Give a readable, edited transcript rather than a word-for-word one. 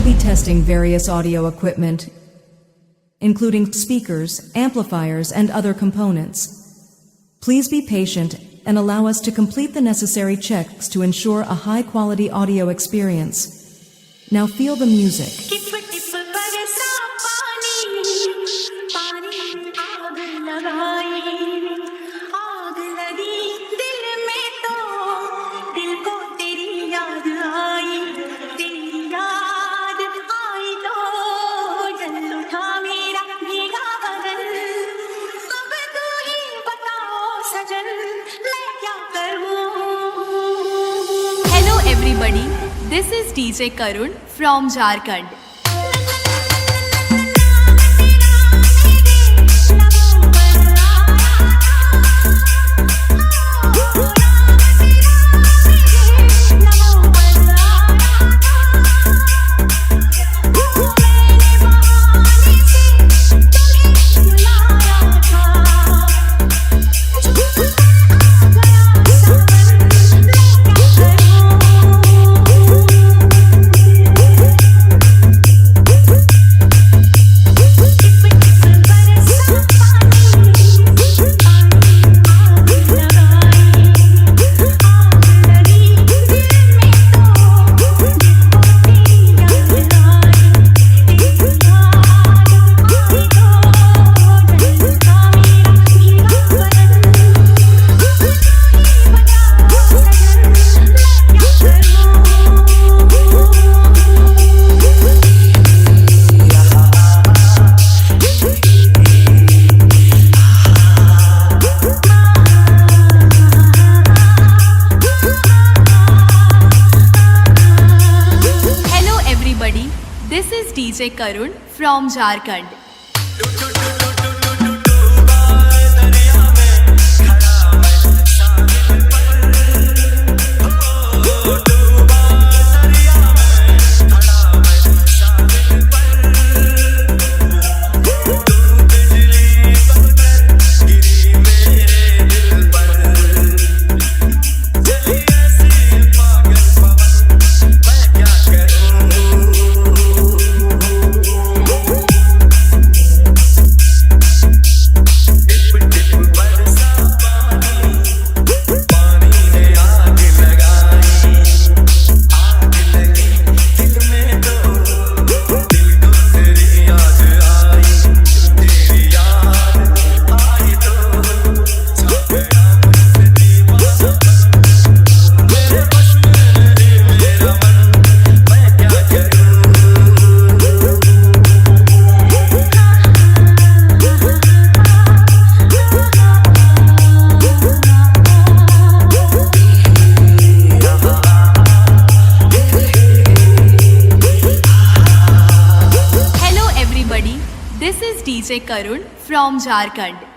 will be testing various audio equipment, including speakers, amplifiers, and other components. Please be patient and allow us to complete the necessary checks to ensure a high-quality audio experience. Now feel the music. Hello everybody, this is DJ Karun from Jharkhand. This is DJ Karun from Jharkhand. This is DJ Karun from Jharkhand.